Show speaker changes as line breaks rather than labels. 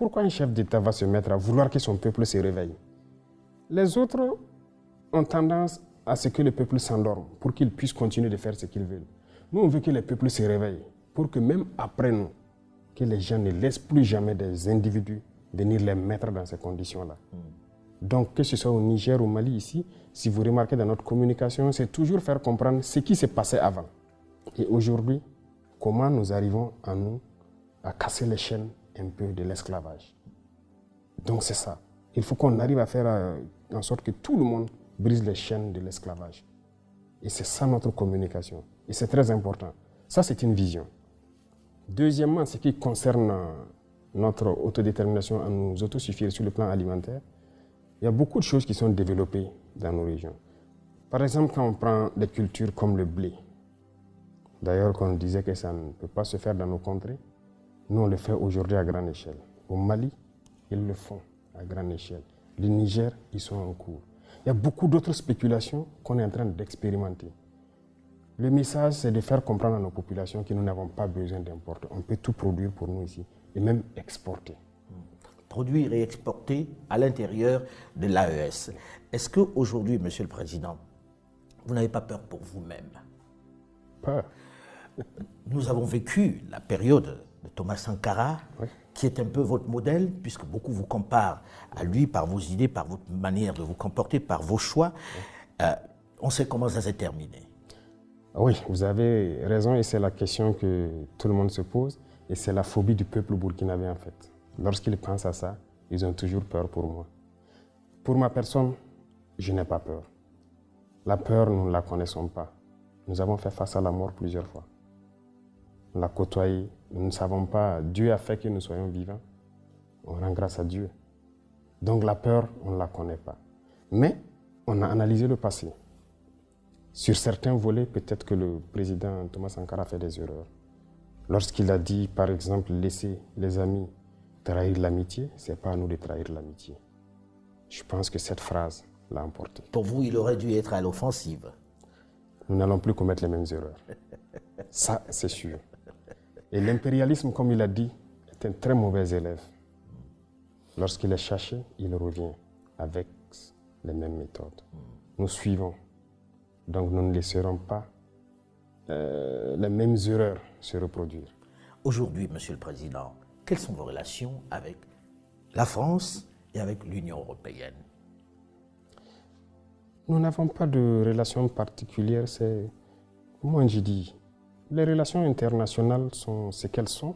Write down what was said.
Pourquoi un chef d'État va se mettre à vouloir que son peuple se réveille? Les autres ont tendance à ce que le peuple s'endorme pour qu'il puisse continuer de faire ce qu'ils veulent. Nous, on veut que les peuples se réveillent pour que même après nous, que les gens ne laissent plus jamais des individus venir les mettre dans ces conditions-là. Donc, que ce soit au Niger ou au Mali ici, si vous remarquez dans notre communication, c'est toujours faire comprendre ce qui s'est passé avant. Et aujourd'hui, comment nous arrivons à casser les chaînes un peu de l'esclavage. Donc c'est ça. Il faut qu'on arrive à faire en sorte que tout le monde brise les chaînes de l'esclavage. Et c'est ça notre communication. Et c'est très important. Ça, c'est une vision. Deuxièmement, ce qui concerne notre autodétermination à nous autosuffire sur le plan alimentaire, il y a beaucoup de choses qui sont développées dans nos régions. Par exemple, quand on prend des cultures comme le blé, d'ailleurs, qu'on disait que ça ne peut pas se faire dans nos contrées, nous, on le fait aujourd'hui à grande échelle. Au Mali, ils le font à grande échelle. Le Niger, ils sont en cours. Il y a beaucoup d'autres spéculations qu'on est en train d'expérimenter. Le message, c'est de faire comprendre à nos populations que nous n'avons pas besoin d'importer. On peut tout produire pour nous ici et même exporter.
Produire et exporter à l'intérieur de l'AES. Est-ce qu'aujourd'hui, Monsieur le Président, vous n'avez pas peur pour vous-même?
Peur?
Nous avons vécu la période de Thomas Sankara,
oui,
qui est un peu votre modèle, puisque beaucoup vous comparent à lui par vos idées, par votre manière de vous comporter, par vos choix. Oui. On sait comment ça s'est terminé.
Oui, vous avez raison et c'est la question que tout le monde se pose et c'est la phobie du peuple burkinabé en fait. Lorsqu'ils pensent à ça, ils ont toujours peur pour moi. Pour ma personne, je n'ai pas peur. La peur, nous ne la connaissons pas. Nous avons fait face à la mort plusieurs fois. On l'a côtoyé, nous ne savons pas, Dieu a fait que nous soyons vivants. On rend grâce à Dieu. Donc la peur, on ne la connaît pas. Mais on a analysé le passé. Sur certains volets, peut-être que le président Thomas Sankara a fait des erreurs. Lorsqu'il a dit, par exemple, laisser les amis trahir l'amitié, ce n'est pas à nous de trahir l'amitié. Je pense que cette phrase l'a emporté.
Pour vous, il aurait dû être à l'offensive.
Nous n'allons plus commettre les mêmes erreurs. Ça, c'est sûr. Et l'impérialisme, comme il a dit, est un très mauvais élève. Lorsqu'il est cherché, il revient avec les mêmes méthodes. Nous suivons. Donc nous ne laisserons pas les mêmes erreurs se reproduire.
Aujourd'hui, Monsieur le Président, quelles sont vos relations avec la France et avec l'Union européenne?
Nous n'avons pas de relations particulières. Moi, je dis, les relations internationales sont ce qu'elles sont.